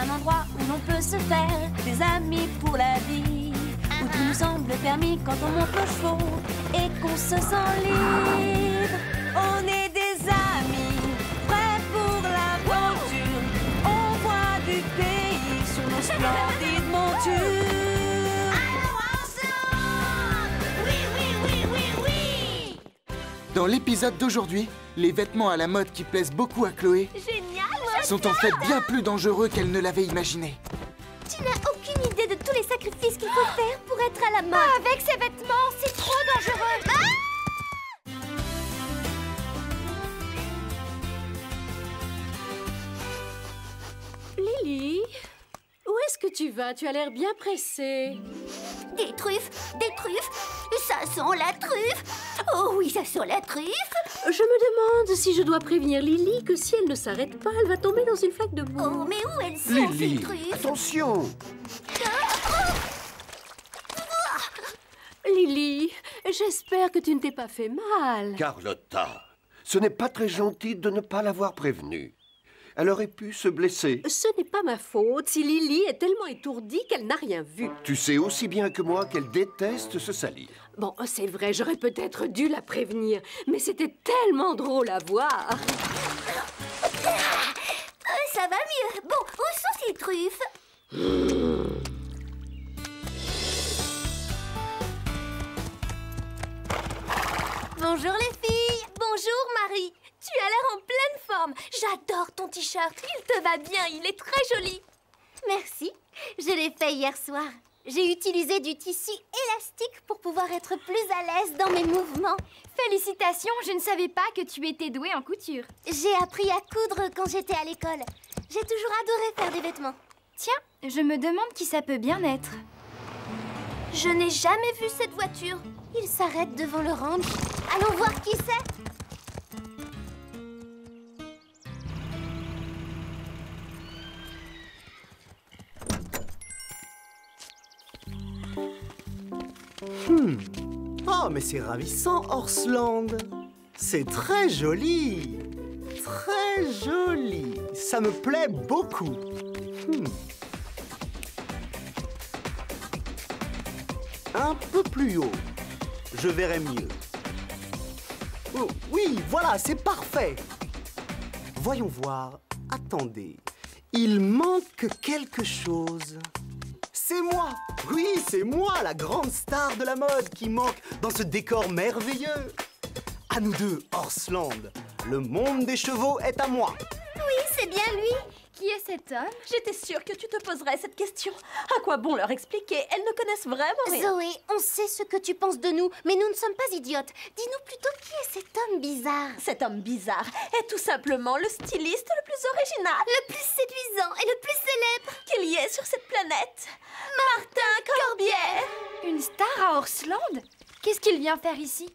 un endroit où l'on peut se faire des amis pour la vie, où tout nous semble permis quand on monte nos chevaux et qu'on se sent libre. On est des amis, prêts pour l'aventure. On voit du pays sur nos splendides montures. Alors ensemble! Oui, oui, oui, oui, oui! Dans l'épisode d'aujourd'hui, les vêtements à la mode qui plaisent beaucoup à Chloé sont en fait bien plus dangereux qu'elle ne l'avait imaginé. Tu n'as aucune idée de tous les sacrifices qu'il faut faire pour être à la mode. Pas avec ces vêtements, c'est trop dangereux. Lily, où est-ce que tu vas? Tu as l'air bien pressée. Des truffes, ça sent la truffe. Oh oui, ça sent la truffe. Je me demande si je dois prévenir Lily que si elle ne s'arrête pas, elle va tomber dans une flaque de boue. Oh, mais où elles sont, ces truffes? Attention! Lily, j'espère que tu ne t'es pas fait mal. Carlotta, ce n'est pas très gentil de ne pas l'avoir prévenue. Elle aurait pu se blesser. Ce n'est pas ma faute si Lily est tellement étourdie qu'elle n'a rien vu. Tu sais aussi bien que moi qu'elle déteste se salir. Bon, c'est vrai, j'aurais peut-être dû la prévenir, mais c'était tellement drôle à voir. Ça va mieux. Bon, où sont ces truffes? Bonjour les filles. Bonjour Marie. Tu as l'air en pleine forme. J'adore ton t-shirt. Il te va bien, il est très joli. Merci. Je l'ai fait hier soir. J'ai utilisé du tissu élastique pour pouvoir être plus à l'aise dans mes mouvements. Félicitations, je ne savais pas que tu étais douée en couture. J'ai appris à coudre quand j'étais à l'école. J'ai toujours adoré faire des vêtements. Tiens, je me demande qui ça peut bien être. Je n'ai jamais vu cette voiture. Il s'arrête devant le ranch. Allons voir qui c'est. Oh, mais c'est ravissant, Horsland. C'est très joli. Très joli. Ça me plaît beaucoup. Un peu plus haut. Je verrai mieux. Oh, oui, voilà, c'est parfait. Voyons voir. Attendez. Il manque quelque chose. C'est moi! Oui, c'est moi, la grande star de la mode qui manque dans ce décor merveilleux. À nous deux, Horsland. Le monde des chevaux est à moi. Oui, c'est bien lui. Qui est cet homme? J'étais sûre que tu te poserais cette question. À quoi bon leur expliquer? Elles ne connaissent vraiment rien. Zoé, on sait ce que tu penses de nous, mais nous ne sommes pas idiotes. Dis-nous plutôt qui est cet homme bizarre. Cet homme bizarre est tout simplement le styliste le plus original, Le plus séduisant et le plus célèbre. qu'il y ait sur cette planète. Martin Corbière. Une star à Horsland? Qu'est-ce qu'il vient faire ici?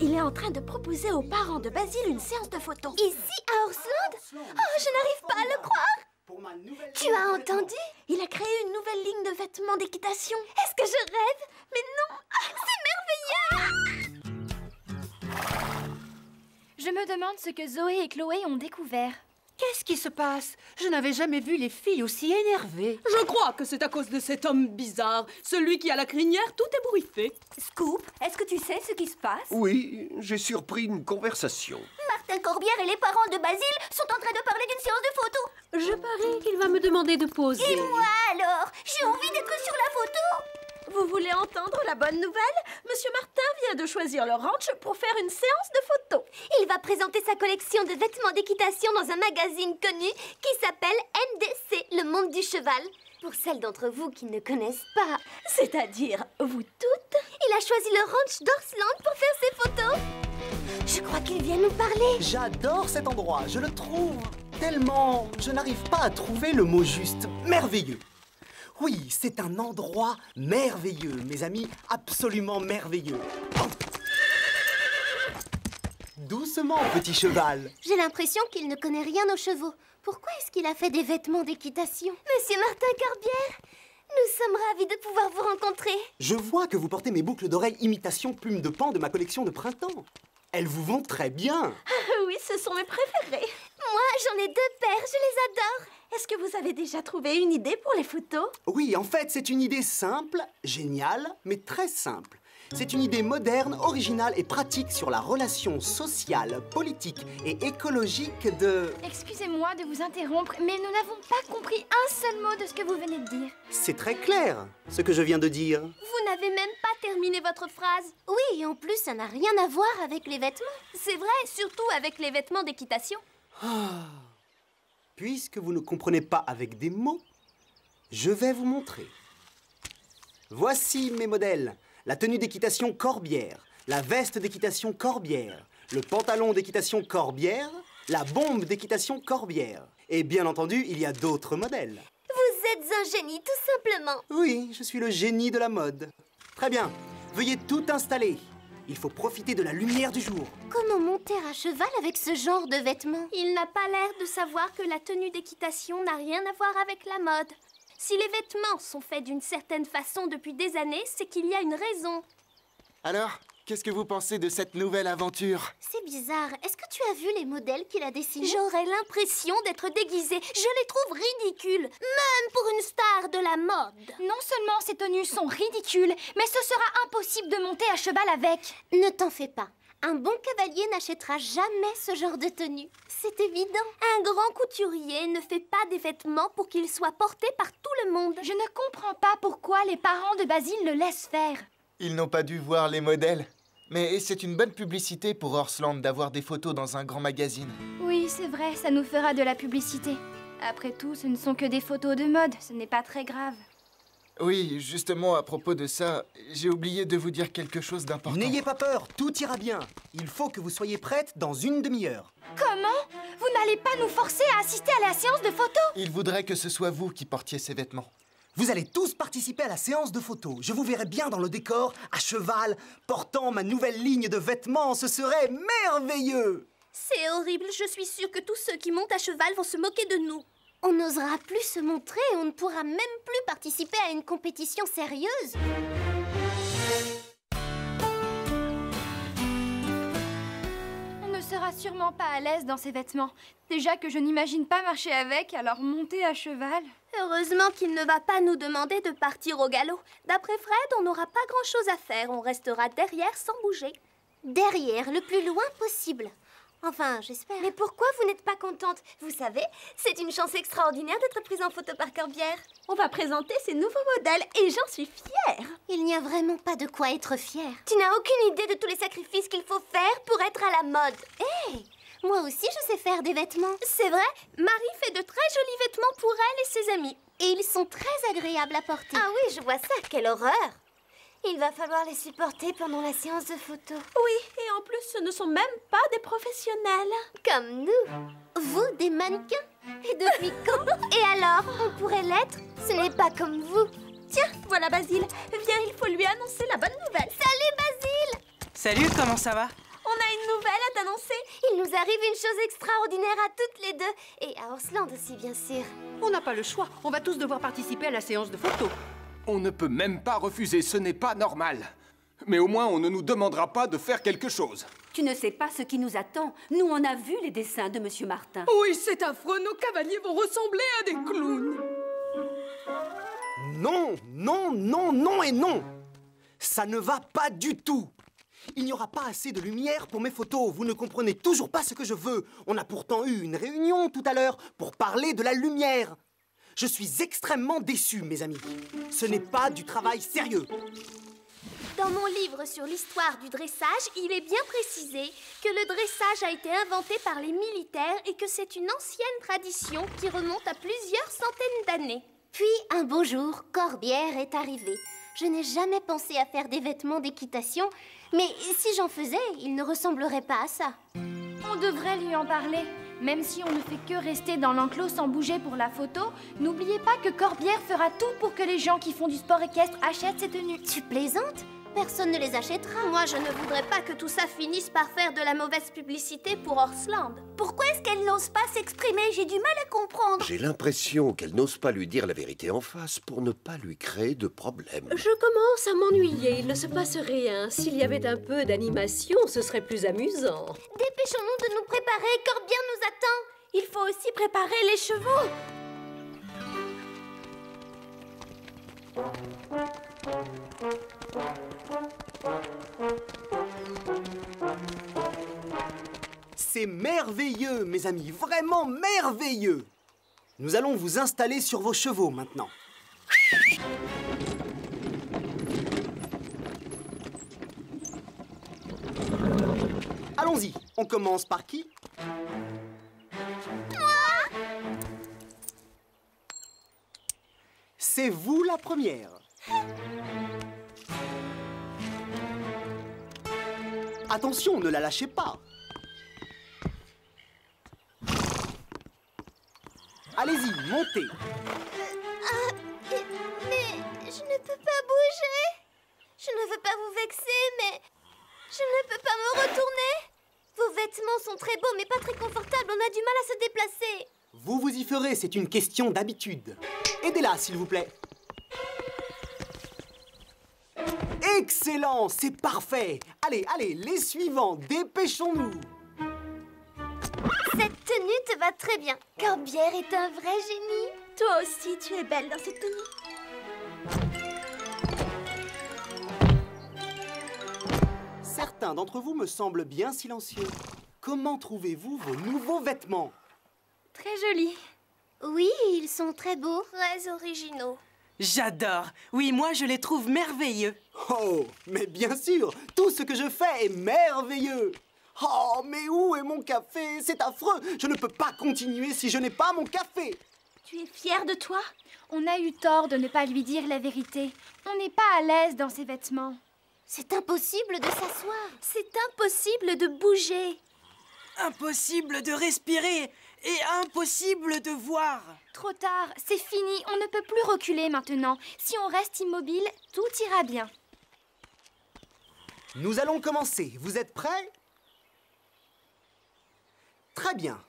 Il est en train de proposer aux parents de Basile une séance de photos. Ici, à Horsland? Oh, je n'arrive pas à le croire. Tu as entendu? Il a créé une nouvelle ligne de vêtements d'équitation. Est-ce que je rêve? Mais non! C'est merveilleux! Je me demande ce que Zoé et Chloé ont découvert. Qu'est-ce qui se passe? Je n'avais jamais vu les filles aussi énervées. Je crois que c'est à cause de cet homme bizarre, celui qui a la crinière tout ébouriffée. Scoop, est-ce que tu sais ce qui se passe? Oui, j'ai surpris une conversation. Martin Corbière et les parents de Basile sont en train de parler d'une séance de photos. Je parie qu'il va me demander de poser. Et moi alors? J'ai envie d'être sur la photo. Vous voulez entendre la bonne nouvelle? Monsieur Martin vient de choisir le ranch pour faire une séance de photos. Il va présenter sa collection de vêtements d'équitation dans un magazine connu qui s'appelle MDC, le monde du cheval. Pour celles d'entre vous qui ne connaissent pas, C'est-à-dire, vous toutes? il a choisi le ranch d'Horsland pour faire ses photos. Je crois qu'il vient nous parler. J'adore cet endroit, je le trouve tellement... Je n'arrive pas à trouver le mot juste. Merveilleux. Oui, c'est un endroit merveilleux, mes amis, absolument merveilleux. Doucement, petit cheval. J'ai l'impression qu'il ne connaît rien aux chevaux. Pourquoi est-ce qu'il a fait des vêtements d'équitation? Monsieur Martin Corbière, nous sommes ravis de pouvoir vous rencontrer. Je vois que vous portez mes boucles d'oreilles imitation plumes de pan de ma collection de printemps. Elles vous vont très bien. Oui, ce sont mes préférés. Moi, j'en ai 2 paires, je les adore. Est-ce que vous avez déjà trouvé une idée pour les photos? Oui, en fait, c'est une idée simple, géniale, mais très simple. C'est une idée moderne, originale et pratique sur la relation sociale, politique et écologique de... Excusez-moi de vous interrompre, mais nous n'avons pas compris un seul mot de ce que vous venez de dire. C'est très clair, ce que je viens de dire. Vous n'avez même pas terminé votre phrase. Oui, et en plus, ça n'a rien à voir avec les vêtements. C'est vrai, surtout avec les vêtements d'équitation. Puisque vous ne comprenez pas avec des mots, je vais vous montrer. Voici mes modèles. La tenue d'équitation Corbière, la veste d'équitation Corbière, le pantalon d'équitation Corbière, la bombe d'équitation Corbière. Et bien entendu, il y a d'autres modèles. Vous êtes un génie, tout simplement. Oui, je suis le génie de la mode. Très bien, veuillez tout installer. Il faut profiter de la lumière du jour. Comment monter à cheval avec ce genre de vêtements? Il n'a pas l'air de savoir que la tenue d'équitation n'a rien à voir avec la mode. Si les vêtements sont faits d'une certaine façon depuis des années, c'est qu'il y a une raison. Alors, qu'est-ce que vous pensez de cette nouvelle aventure? C'est bizarre. Est-ce que tu as vu les modèles qu'il a dessinés? J'aurais l'impression d'être déguisée. Je les trouve ridicules, même pour une star de la mode. Non seulement ces tenues sont ridicules, mais ce sera impossible de monter à cheval avec. Ne t'en fais pas. Un bon cavalier n'achètera jamais ce genre de tenue. C'est évident. Un grand couturier ne fait pas des vêtements pour qu'ils soient portés par tout le monde. Je ne comprends pas pourquoi les parents de Basile le laissent faire. Ils n'ont pas dû voir les modèles. Mais c'est une bonne publicité pour Horseland d'avoir des photos dans un grand magazine. Oui, c'est vrai, ça nous fera de la publicité. Après tout, ce ne sont que des photos de mode, ce n'est pas très grave. Oui, justement, à propos de ça, j'ai oublié de vous dire quelque chose d'important. N'ayez pas peur, tout ira bien. Il faut que vous soyez prête dans une demi-heure. Comment? Vous n'allez pas nous forcer à assister à la séance de photos? Il voudrait que ce soit vous qui portiez ces vêtements. Vous allez tous participer à la séance de photos. Je vous verrai bien dans le décor, à cheval, portant ma nouvelle ligne de vêtements. Ce serait merveilleux! C'est horrible, je suis sûre que tous ceux qui montent à cheval vont se moquer de nous. On n'osera plus se montrer, on ne pourra même plus participer à une compétition sérieuse. On ne sera sûrement pas à l'aise dans ces vêtements. Déjà que je n'imagine pas marcher avec, alors monter à cheval... Heureusement qu'il ne va pas nous demander de partir au galop. D'après Fred, on n'aura pas grand-chose à faire. On restera derrière sans bouger. Derrière, le plus loin possible. Enfin, j'espère. Mais pourquoi vous n'êtes pas contente? Vous savez, c'est une chance extraordinaire d'être prise en photo par Corbière. On va présenter ces nouveaux modèles et j'en suis fière. Il n'y a vraiment pas de quoi être fière. Tu n'as aucune idée de tous les sacrifices qu'il faut faire pour être à la mode. Hé, moi aussi je sais faire des vêtements. C'est vrai, Marie fait de très jolis vêtements pour elle et ses amis. Et ils sont très agréables à porter. Ah oui, je vois ça, quelle horreur! Il va falloir les supporter pendant la séance de photo. Oui, et en plus, ce ne sont même pas des professionnels. Comme nous. Vous, des mannequins? Et depuis quand? Et alors, on pourrait l'être? Ce n'est pas comme vous. Tiens, voilà Basile. Viens, il faut lui annoncer la bonne nouvelle. Salut Basile! Salut, comment ça va? On a une nouvelle à t'annoncer. Il nous arrive une chose extraordinaire à toutes les deux. Et à Horseland aussi, bien sûr. On n'a pas le choix. On va tous devoir participer à la séance de photos. On ne peut même pas refuser, ce n'est pas normal. Mais au moins, on ne nous demandera pas de faire quelque chose. Tu ne sais pas ce qui nous attend. Nous, on a vu les dessins de Monsieur Martin. Oui, c'est affreux. Nos cavaliers vont ressembler à des clowns. Non, non, non, non et non! Ça ne va pas du tout! Il n'y aura pas assez de lumière pour mes photos. Vous ne comprenez toujours pas ce que je veux. On a pourtant eu une réunion tout à l'heure pour parler de la lumière. Je suis extrêmement déçu, mes amis. Ce n'est pas du travail sérieux. Dans mon livre sur l'histoire du dressage, il est bien précisé que le dressage a été inventé par les militaires et que c'est une ancienne tradition qui remonte à plusieurs centaines d'années. Puis, un beau jour, Corbière est arrivé. Je n'ai jamais pensé à faire des vêtements d'équitation, mais si j'en faisais, ils ne ressembleraient pas à ça. On devrait lui en parler. Même si on ne fait que rester dans l'enclos sans bouger pour la photo, n'oubliez pas que Corbière fera tout pour que les gens qui font du sport équestre achètent ces tenues. Tu plaisantes? Personne ne les achètera. Moi, je ne voudrais pas que tout ça finisse par faire de la mauvaise publicité pour Horseland. Pourquoi est-ce qu'elle n'ose pas s'exprimer? J'ai du mal à comprendre. J'ai l'impression qu'elle n'ose pas lui dire la vérité en face pour ne pas lui créer de problème. Je commence à m'ennuyer. Il ne se passe rien. S'il y avait un peu d'animation, ce serait plus amusant. Dépêchons-nous de nous préparer. Corbière nous attend. Il faut aussi préparer les chevaux. C'est merveilleux, mes amis, vraiment merveilleux. Nous allons vous installer sur vos chevaux maintenant. Allons-y, on commence par qui? C'est vous la première. Attention, ne la lâchez pas. Allez-y, montez. Mais je ne peux pas bouger. Je ne veux pas vous vexer, mais je ne peux pas me retourner. Vos vêtements sont très beaux, mais pas très confortables. On a du mal à se déplacer. Vous vous y ferez, c'est une question d'habitude. Aidez-la, s'il vous plaît. Excellent, c'est parfait. Allez, allez, les suivants, dépêchons-nous. Cette tenue te va très bien. Corbière est un vrai génie. Toi aussi, tu es belle dans cette tenue. Certains d'entre vous me semblent bien silencieux. Comment trouvez-vous vos nouveaux vêtements? Très joli. Oui, ils sont très beaux. Très originaux. J'adore. Oui, moi, je les trouve merveilleux. Oh, mais bien sûr, tout ce que je fais est merveilleux. Oh, mais où est mon café? C'est affreux. Je ne peux pas continuer si je n'ai pas mon café. Tu es fière de toi? On a eu tort de ne pas lui dire la vérité. On n'est pas à l'aise dans ses vêtements. C'est impossible de s'asseoir. C'est impossible de bouger. Impossible de respirer et impossible de voir. Trop tard, c'est fini. On ne peut plus reculer maintenant. Si on reste immobile, tout ira bien. Nous allons commencer. Vous êtes prêts? Très bien.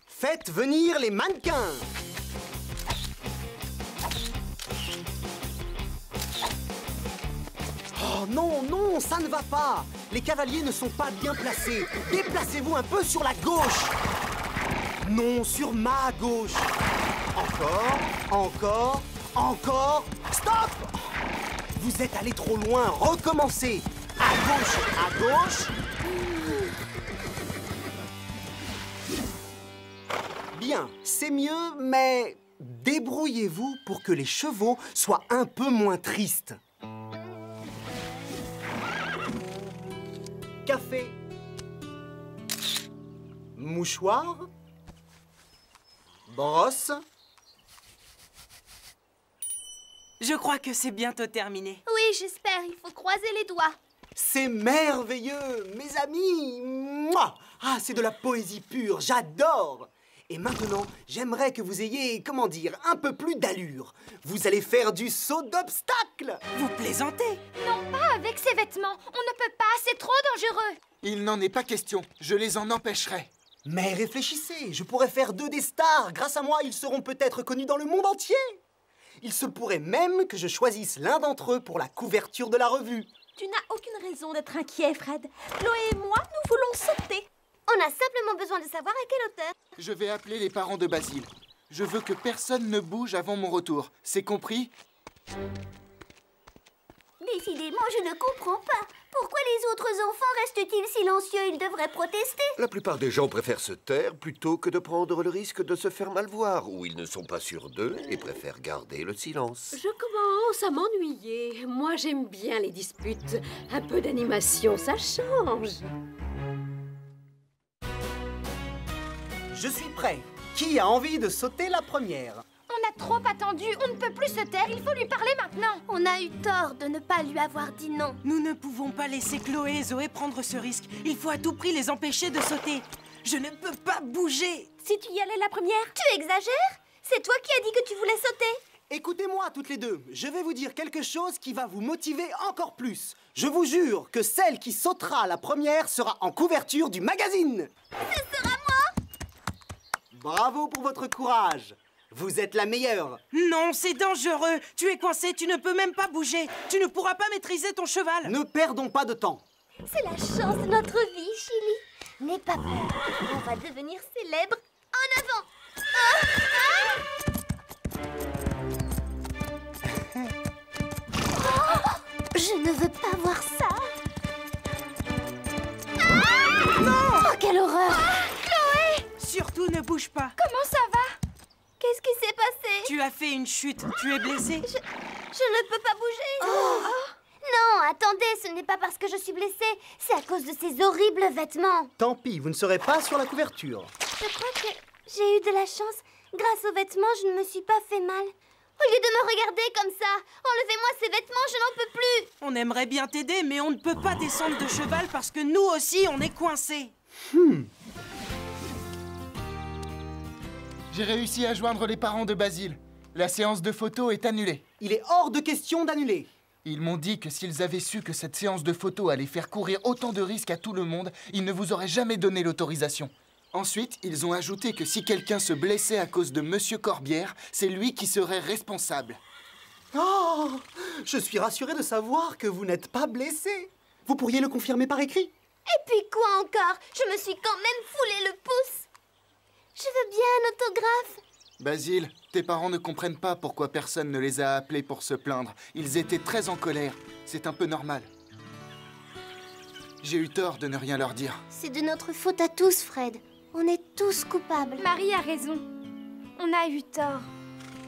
Faites venir les mannequins. Oh non, non, ça ne va pas. Les cavaliers ne sont pas bien placés. Déplacez-vous un peu sur la gauche. Non, sur ma gauche. Encore, encore, encore. Stop! Vous êtes allé trop loin. Recommencez. À gauche, à gauche. Bien, c'est mieux, mais débrouillez-vous pour que les chevaux soient un peu moins tristes. Café. Mouchoir. Brosse. Je crois que c'est bientôt terminé. Oui, j'espère. Il faut croiser les doigts. C'est merveilleux, mes amis. Mouah! Ah, c'est de la poésie pure, j'adore. Et maintenant, j'aimerais que vous ayez, comment dire, un peu plus d'allure. Vous allez faire du saut d'obstacle. Vous plaisantez? Non, pas avec ces vêtements. On ne peut pas, c'est trop dangereux. Il n'en est pas question. Je les en empêcherai. Mais réfléchissez, je pourrais faire d'eux des stars. Grâce à moi, ils seront peut-être connus dans le monde entier. Il se pourrait même que je choisisse l'un d'entre eux pour la couverture de la revue. Tu n'as aucune raison d'être inquiet, Fred. Chloé et moi, nous voulons sauter. On a simplement besoin de savoir à quelle hauteur. Je vais appeler les parents de Basile. Je veux que personne ne bouge avant mon retour. C'est compris? Décidément, je ne comprends pas. Pourquoi les autres enfants restent-ils silencieux? Ils devraient protester. La plupart des gens préfèrent se taire plutôt que de prendre le risque de se faire mal voir, ou ils ne sont pas sûrs d'eux et préfèrent garder le silence. Je commence à m'ennuyer. Moi, j'aime bien les disputes. Un peu d'animation, ça change. Je suis prêt. Qui a envie de sauter la première? On a trop attendu, on ne peut plus se taire, il faut lui parler maintenant. On a eu tort de ne pas lui avoir dit non. Nous ne pouvons pas laisser Chloé et Zoé prendre ce risque. Il faut à tout prix les empêcher de sauter. Je ne peux pas bouger. Si tu y allais la première... Tu exagères? C'est toi qui as dit que tu voulais sauter. Écoutez-moi toutes les deux. Je vais vous dire quelque chose qui va vous motiver encore plus. Je vous jure que celle qui sautera la première sera en couverture du magazine. Ce sera moi. Bravo pour votre courage. Vous êtes la meilleure. Non, c'est dangereux. Tu es coincé, tu ne peux même pas bouger. Tu ne pourras pas maîtriser ton cheval. Ne perdons pas de temps. C'est la chance de notre vie, Chili. N'aie pas peur. On va devenir célèbre. En avant. Je ne veux pas voir ça. Non! Oh, quelle horreur! Chloé! Surtout ne bouge pas. Comment ça va? Qu'est-ce qui s'est passé? Tu as fait une chute. Tu es blessée? Je ne peux pas bouger. Non, attendez, ce n'est pas parce que je suis blessée. C'est à cause de ces horribles vêtements. Tant pis, vous ne serez pas sur la couverture. Je crois que j'ai eu de la chance. Grâce aux vêtements, je ne me suis pas fait mal. Au lieu de me regarder comme ça, enlevez-moi ces vêtements, je n'en peux plus. On aimerait bien t'aider, mais on ne peut pas descendre de cheval parce que nous aussi, on est coincés. J'ai réussi à joindre les parents de Basile. La séance de photos est annulée. Il est hors de question d'annuler. Ils m'ont dit que s'ils avaient su que cette séance de photos allait faire courir autant de risques à tout le monde, ils ne vous auraient jamais donné l'autorisation. Ensuite, ils ont ajouté que si quelqu'un se blessait à cause de Monsieur Corbière, c'est lui qui serait responsable. Oh! Je suis rassuré de savoir que vous n'êtes pas blessé. Vous pourriez le confirmer par écrit? Et puis quoi encore? Je me suis quand même foulé le pouce. Je veux bien un autographe. Basile, tes parents ne comprennent pas pourquoi personne ne les a appelés pour se plaindre. Ils étaient très en colère. C'est un peu normal. J'ai eu tort de ne rien leur dire. C'est de notre faute à tous, Fred. On est tous coupables. Marie a raison. On a eu tort.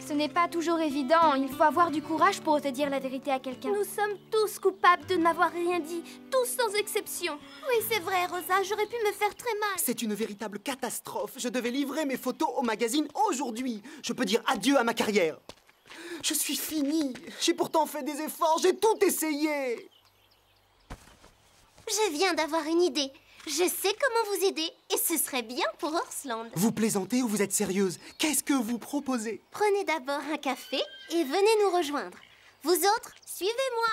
Ce n'est pas toujours évident. Il faut avoir du courage pour oser dire la vérité à quelqu'un. Nous sommes tous coupables de n'avoir rien dit. Tous sans exception. Oui, c'est vrai, Rosa. J'aurais pu me faire très mal. C'est une véritable catastrophe. Je devais livrer mes photos au magazine aujourd'hui. Je peux dire adieu à ma carrière. Je suis fini. J'ai pourtant fait des efforts. J'ai tout essayé. Je viens d'avoir une idée. Je sais comment vous aider et ce serait bien pour Horsland. Vous plaisantez ou vous êtes sérieuse? Qu'est-ce que vous proposez? Prenez d'abord un café et venez nous rejoindre. Vous autres, suivez-moi.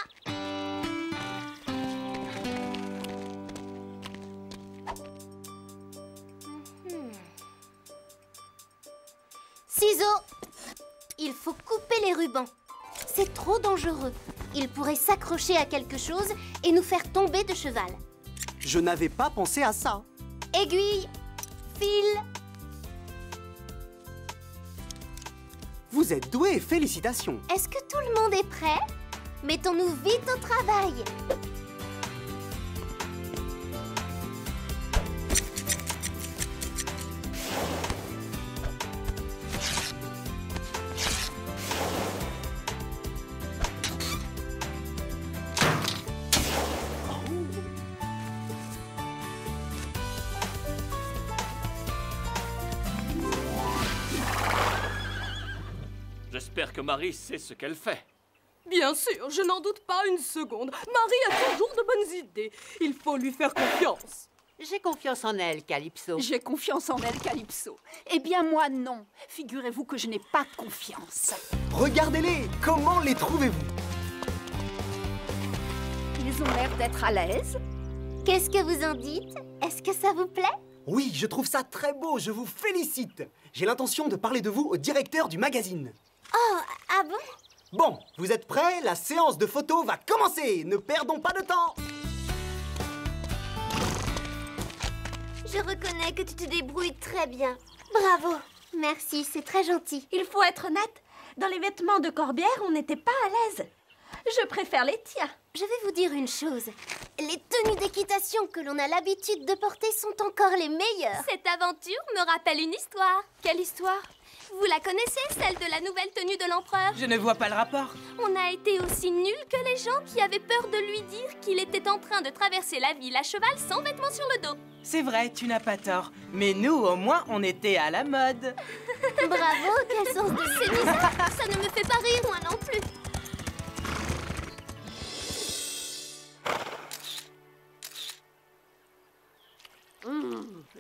Ciseaux. Il faut couper les rubans. C'est trop dangereux. Il pourrait s'accrocher à quelque chose et nous faire tomber de cheval. Je n'avais pas pensé à ça. Aiguille, fil. Vous êtes doué, félicitations. Est-ce que tout le monde est prêt? Mettons-nous vite au travail. J'espère que Marie sait ce qu'elle fait. Bien sûr, je n'en doute pas une seconde. Marie a toujours de bonnes idées. Il faut lui faire confiance. J'ai confiance en elle, Calypso. J'ai confiance en elle, Calypso. Eh bien, moi, non. Figurez-vous que je n'ai pas confiance. Regardez-les. Comment les trouvez-vous? Ils ont l'air d'être à l'aise. Qu'est-ce que vous en dites? Est-ce que ça vous plaît? Oui, je trouve ça très beau. Je vous félicite. J'ai l'intention de parler de vous au directeur du magazine. Oh, ah bon? Bon, vous êtes prêts? La séance de photos va commencer. Ne perdons pas de temps. Je reconnais que tu te débrouilles très bien. Bravo. Merci, c'est très gentil. Il faut être honnête. Dans les vêtements de Corbière, on n'était pas à l'aise. Je préfère les tiens. Je vais vous dire une chose. Les tenues d'équitation que l'on a l'habitude de porter sont encore les meilleures. Cette aventure me rappelle une histoire. Quelle histoire? Vous la connaissez, celle de la nouvelle tenue de l'empereur? Je ne vois pas le rapport. On a été aussi nuls que les gens qui avaient peur de lui dire qu'il était en train de traverser la ville à cheval sans vêtements sur le dos. C'est vrai, tu n'as pas tort. Mais nous, au moins, on était à la mode. Bravo, quel sens de sévice. Ça ne me fait pas rire, moi non plus.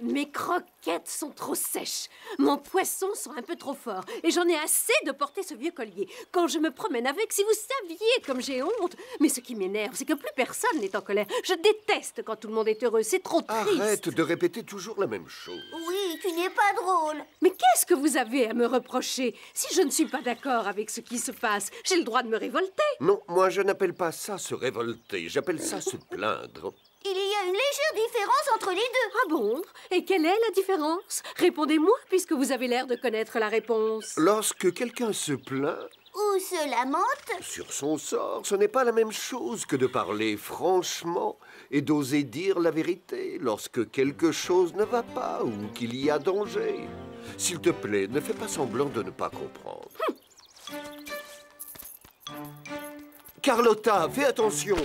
Mes croquettes sont trop sèches. Mon poisson sent un peu trop fort. Et j'en ai assez de porter ce vieux collier. Quand je me promène avec, si vous saviez comme j'ai honte. Mais ce qui m'énerve, c'est que plus personne n'est en colère. Je déteste quand tout le monde est heureux. C'est trop triste. Arrête de répéter toujours la même chose. Oui, tu n'es pas drôle. Mais qu'est-ce que vous avez à me reprocher? Si je ne suis pas d'accord avec ce qui se passe, j'ai le droit de me révolter. Non, moi je n'appelle pas ça se révolter. J'appelle ça se plaindre. Il y a une légère différence entre les deux. Ah bon? Et quelle est la différence? Répondez-moi, puisque vous avez l'air de connaître la réponse. Lorsque quelqu'un se plaint Ou se lamente. sur son sort, ce n'est pas la même chose que de parler franchement et d'oser dire la vérité lorsque quelque chose ne va pas ou qu'il y a danger. S'il te plaît, ne fais pas semblant de ne pas comprendre. Carlotta, fais attention!